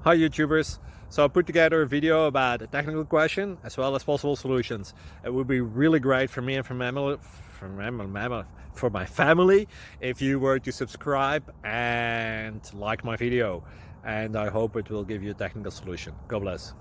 Hi YouTubers! So I put together a video about a technical question as well as possible solutions. It would be really great for me and for my family if you were to subscribe and like my video, and I hope it will give you a technical solution. God bless.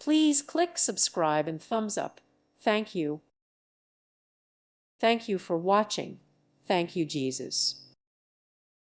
Please click subscribe and thumbs up. Thank you. Thank you for watching. Thank you, Jesus.